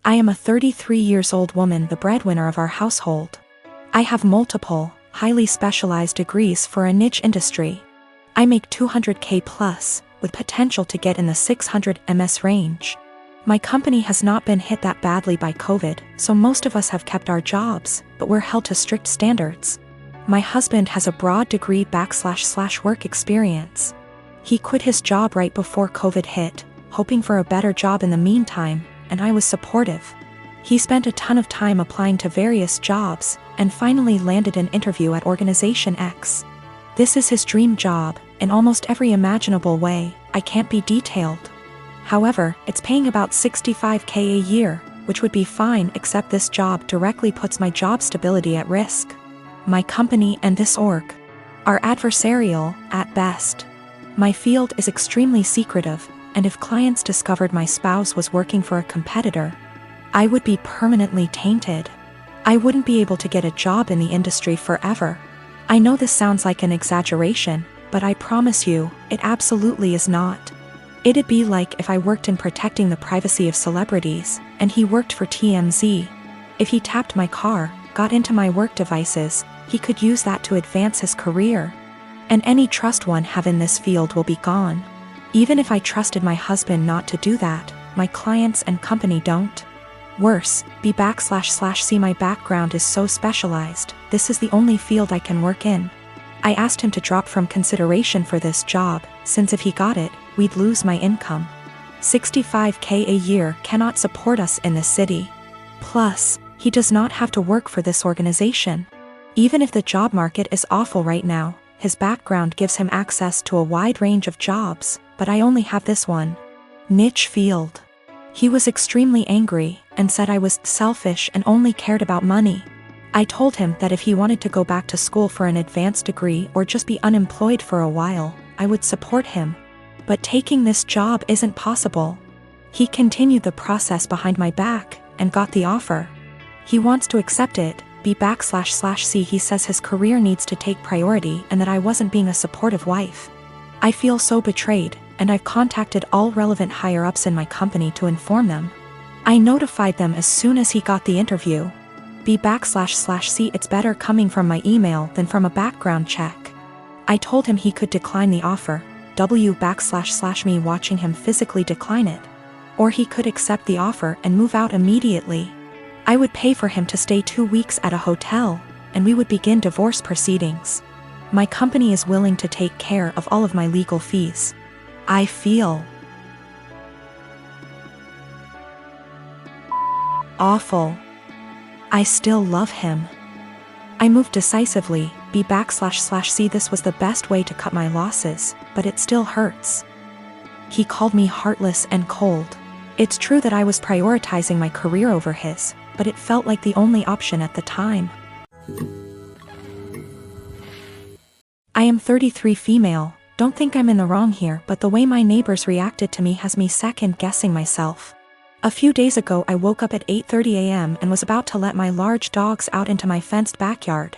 I am a 33 years old woman, the breadwinner of our household. I have multiple, highly specialized degrees for a niche industry. I make $200K plus, with potential to get in the $600 MS range. My company has not been hit that badly by COVID, so most of us have kept our jobs, but we're held to strict standards. My husband has a broad degree / work experience. He quit his job right before COVID hit, hoping for a better job in the meantime, and I was supportive. He spent a ton of time applying to various jobs, and finally landed an interview at Organization X. This is his dream job, in almost every imaginable way. I can't be detailed. However, it's paying about $65K a year, which would be fine, except this job directly puts my job stability at risk. My company and this org are adversarial, at best. My field is extremely secretive, and if clients discovered my spouse was working for a competitor, I would be permanently tainted. I wouldn't be able to get a job in the industry forever. I know this sounds like an exaggeration, but I promise you, it absolutely is not. It'd be like if I worked in protecting the privacy of celebrities, and he worked for TMZ. If he tapped my car, got into my work devices, he could use that to advance his career. And any trust one have in this field will be gone. Even if I trusted my husband not to do that, my clients and company don't. Worse, B//C my background is so specialized, this is the only field I can work in. I asked him to drop from consideration for this job, since if he got it, we'd lose my income. $65K a year cannot support us in this city. Plus, he does not have to work for this organization. Even if the job market is awful right now, his background gives him access to a wide range of jobs, but I only have this one niche field. He was extremely angry, and said I was selfish and only cared about money. I told him that if he wanted to go back to school for an advanced degree or just be unemployed for a while, I would support him. But taking this job isn't possible. He continued the process behind my back, and got the offer. He wants to accept it, B//C. He says his career needs to take priority and that I wasn't being a supportive wife. I feel so betrayed, and I've contacted all relevant higher-ups in my company to inform them. I notified them as soon as he got the interview. B//C. It's better coming from my email than from a background check. I told him he could decline the offer, W// me watching him physically decline it. Or he could accept the offer and move out immediately. I would pay for him to stay 2 weeks at a hotel, and we would begin divorce proceedings. My company is willing to take care of all of my legal fees. I feel awful. I still love him. I moved decisively, B//C. This was the best way to cut my losses, but it still hurts. He called me heartless and cold. It's true that I was prioritizing my career over his, but it felt like the only option at the time. I am 33 female, don't think I'm in the wrong here, but the way my neighbors reacted to me has me second-guessing myself. A few days ago I woke up at 8:30 a.m. and was about to let my large dogs out into my fenced backyard.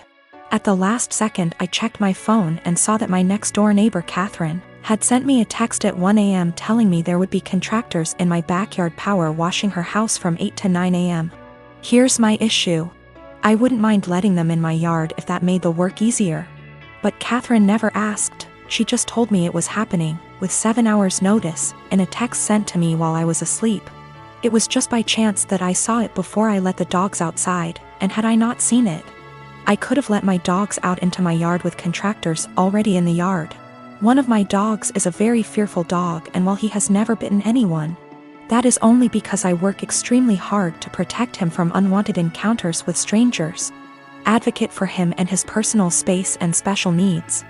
At the last second I checked my phone and saw that my next-door neighbor Catherine had sent me a text at 1 a.m. telling me there would be contractors in my backyard power washing her house from 8 to 9 a.m. Here's my issue. I wouldn't mind letting them in my yard if that made the work easier. But Catherine never asked, she just told me it was happening, with 7 hours notice, in a text sent to me while I was asleep. It was just by chance that I saw it before I let the dogs outside, and had I not seen it, I could have let my dogs out into my yard with contractors already in the yard. One of my dogs is a very fearful dog, and while he has never bitten anyone, that is only because I work extremely hard to protect him from unwanted encounters with strangers, advocate for him and his personal space and special needs,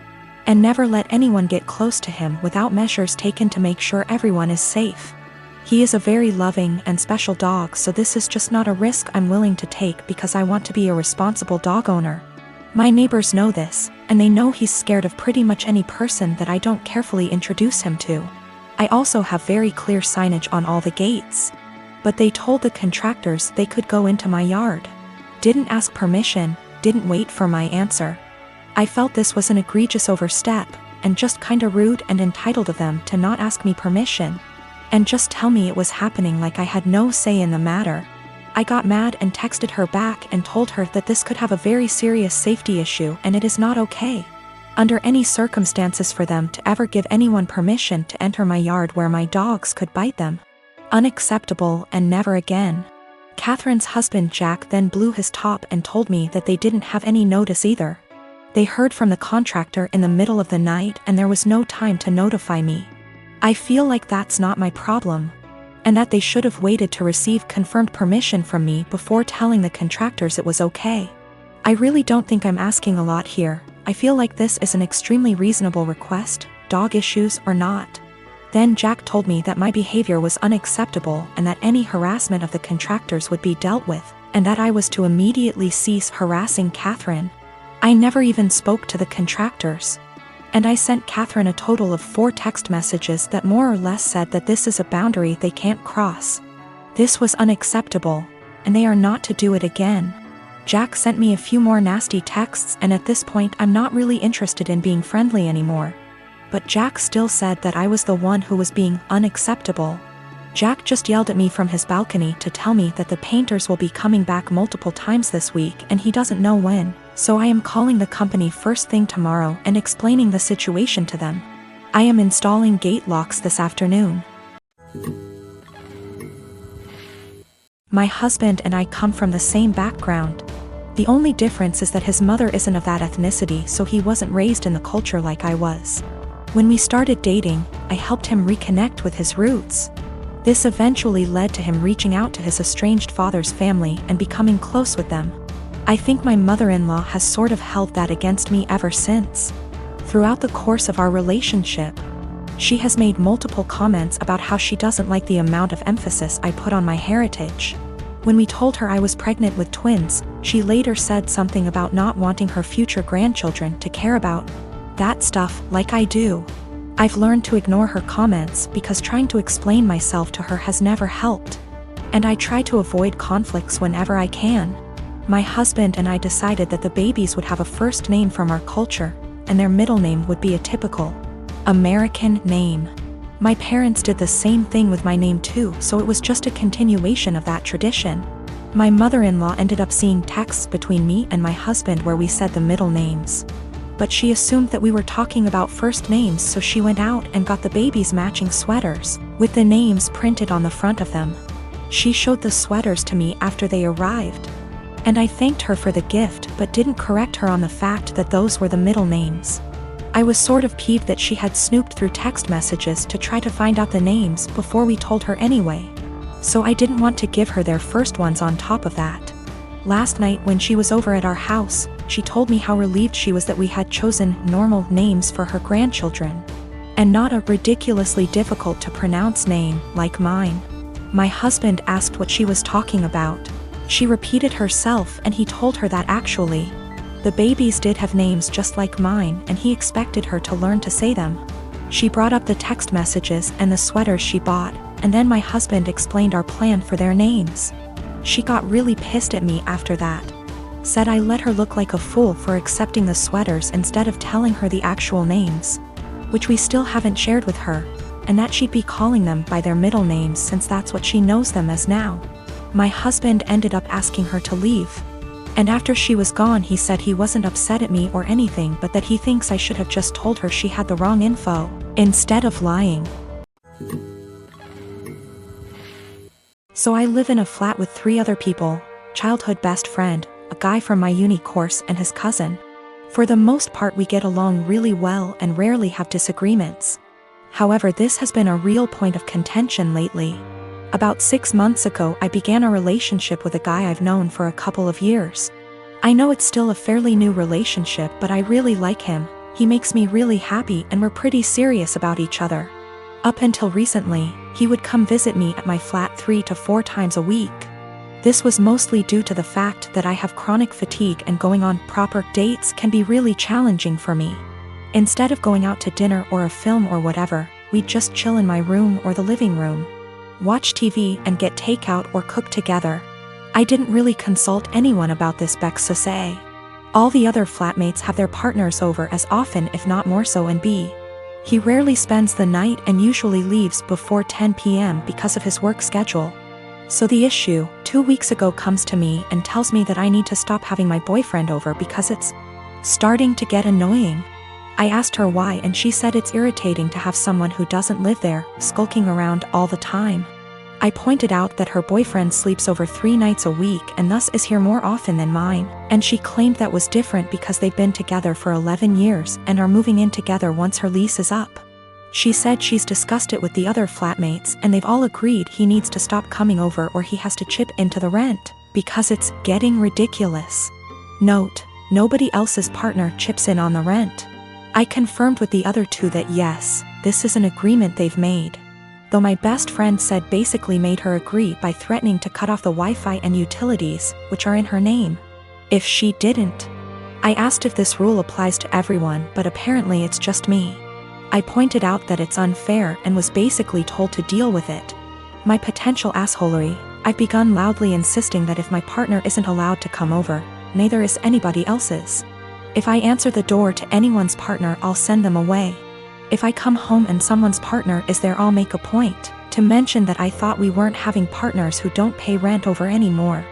and never let anyone get close to him without measures taken to make sure everyone is safe. He is a very loving and special dog, so this is just not a risk I'm willing to take because I want to be a responsible dog owner. My neighbors know this, and they know he's scared of pretty much any person that I don't carefully introduce him to. I also have very clear signage on all the gates. But they told the contractors they could go into my yard. Didn't ask permission, didn't wait for my answer. I felt this was an egregious overstep, and just kinda rude and entitled of them to not ask me permission, and just tell me it was happening like I had no say in the matter. I got mad and texted her back and told her that this could have a very serious safety issue and it is not okay under any circumstances for them to ever give anyone permission to enter my yard where my dogs could bite them. Unacceptable and never again. Catherine's husband Jack then blew his top and told me that they didn't have any notice either. They heard from the contractor in the middle of the night and there was no time to notify me. I feel like that's not my problem, and that they should have waited to receive confirmed permission from me before telling the contractors it was okay. I really don't think I'm asking a lot here. I feel like this is an extremely reasonable request, dog issues or not. Then Jack told me that my behavior was unacceptable and that any harassment of the contractors would be dealt with, and that I was to immediately cease harassing Catherine. I never even spoke to the contractors. And I sent Catherine a total of 4 text messages that more or less said that this is a boundary they can't cross. This was unacceptable, and they are not to do it again. Jack sent me a few more nasty texts and at this point I'm not really interested in being friendly anymore. But Jack still said that I was the one who was being unacceptable. Jack just yelled at me from his balcony to tell me that the painters will be coming back multiple times this week and he doesn't know when, so I am calling the company first thing tomorrow and explaining the situation to them. I am installing gate locks this afternoon. My husband and I come from the same background. The only difference is that his mother isn't of that ethnicity, so he wasn't raised in the culture like I was. When we started dating, I helped him reconnect with his roots. This eventually led to him reaching out to his estranged father's family and becoming close with them. I think my mother-in-law has sort of held that against me ever since. Throughout the course of our relationship, she has made multiple comments about how she doesn't like the amount of emphasis I put on my heritage. When we told her I was pregnant with twins, she later said something about not wanting her future grandchildren to care about that stuff like I do. I've learned to ignore her comments because trying to explain myself to her has never helped. And I try to avoid conflicts whenever I can. My husband and I decided that the babies would have a first name from our culture, and their middle name would be a typical American name. My parents did the same thing with my name too, so it was just a continuation of that tradition. My mother-in-law ended up seeing texts between me and my husband where we said the middle names. But she assumed that we were talking about first names, so she went out and got the babies matching sweaters, with the names printed on the front of them. She showed the sweaters to me after they arrived. And I thanked her for the gift but didn't correct her on the fact that those were the middle names. I was sort of peeved that she had snooped through text messages to try to find out the names before we told her anyway. So I didn't want to give her their first ones on top of that. Last night when she was over at our house, she told me how relieved she was that we had chosen normal names for her grandchildren, and not a ridiculously difficult to pronounce name like mine. My husband asked what she was talking about. She repeated herself and he told her that actually, the babies did have names just like mine and he expected her to learn to say them. She brought up the text messages and the sweaters she bought, and then my husband explained our plan for their names. She got really pissed at me after that. Said I let her look like a fool for accepting the sweaters instead of telling her the actual names, which we still haven't shared with her, and that she'd be calling them by their middle names since that's what she knows them as now. My husband ended up asking her to leave. And after she was gone he said he wasn't upset at me or anything, but that he thinks I should have just told her she had the wrong info, instead of lying. So I live in a flat with 3 other people, childhood best friend, a guy from my uni course and his cousin. For the most part we get along really well and rarely have disagreements. However, this has been a real point of contention lately. About 6 months ago I began a relationship with a guy I've known for a couple of years. I know it's still a fairly new relationship, but I really like him. He makes me really happy and we're pretty serious about each other. Up until recently, he would come visit me at my flat 3 to 4 times a week. This was mostly due to the fact that I have chronic fatigue and going on proper dates can be really challenging for me. Instead of going out to dinner or a film or whatever, we'd just chill in my room or the living room, watch TV and get takeout or cook together. I didn't really consult anyone about this say. All the other flatmates have their partners over as often if not more so, and B, he rarely spends the night and usually leaves before 10 p.m. because of his work schedule. So the issue, 2 weeks ago, comes to me and tells me that I need to stop having my boyfriend over because it's starting to get annoying. I asked her why, and she said it's irritating to have someone who doesn't live there, skulking around all the time. I pointed out that her boyfriend sleeps over 3 nights a week and thus is here more often than mine, and she claimed that was different because they've been together for 11 years and are moving in together once her lease is up. She said she's discussed it with the other flatmates and they've all agreed he needs to stop coming over or he has to chip into the rent, because it's getting ridiculous. Note: nobody else's partner chips in on the rent. I confirmed with the other 2 that yes, this is an agreement they've made. Though my best friend said basically made her agree by threatening to cut off the Wi-Fi and utilities, which are in her name, if she didn't. I asked if this rule applies to everyone, but apparently it's just me. I pointed out that it's unfair and was basically told to deal with it. My potential assholery, I've begun loudly insisting that if my partner isn't allowed to come over, neither is anybody else's. If I answer the door to anyone's partner, I'll send them away. If I come home and someone's partner is there, I'll make a point to mention that I thought we weren't having partners who don't pay rent over anymore.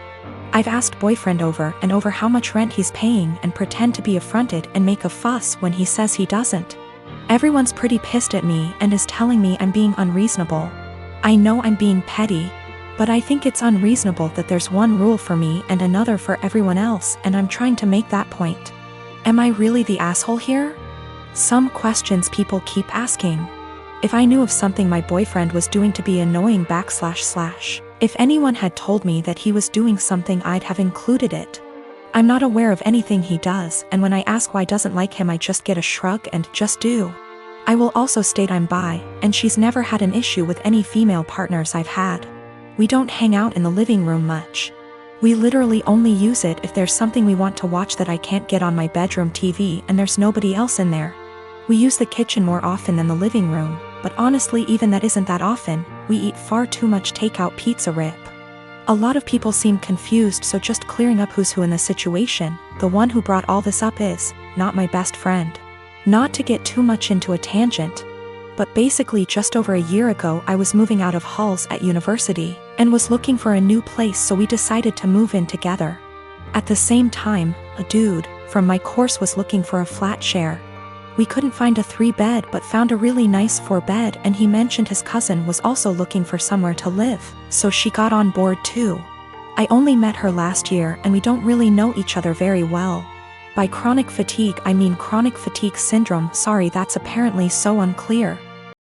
I've asked boyfriend over and over how much rent he's paying and pretend to be affronted and make a fuss when he says he doesn't. Everyone's pretty pissed at me and is telling me I'm being unreasonable. I know I'm being petty, but I think it's unreasonable that there's one rule for me and another for everyone else, and I'm trying to make that point. Am I really the asshole here? Some questions people keep asking. If I knew of something my boyfriend was doing to be annoying // if anyone had told me that he was doing something, I'd have included it. I'm not aware of anything he does, and when I ask why doesn't like him, I just get a shrug and just do. I will also state I'm bi, and she's never had an issue with any female partners I've had. We don't hang out in the living room much. We literally only use it if there's something we want to watch that I can't get on my bedroom TV and there's nobody else in there. We use the kitchen more often than the living room, but honestly even that isn't that often. We eat far too much takeout pizza rip. A lot of people seem confused, so just clearing up who's who in the situation. The one who brought all this up is not my best friend. Not to get too much into a tangent, but basically just over a year ago I was moving out of halls at university and was looking for a new place, so we decided to move in together. At the same time, a dude from my course was looking for a flat share. We couldn't find a 3-bed but found a really nice 4-bed, and he mentioned his cousin was also looking for somewhere to live, so she got on board too. I only met her last year and we don't really know each other very well. By chronic fatigue I mean chronic fatigue syndrome. Sorry, that's apparently so unclear.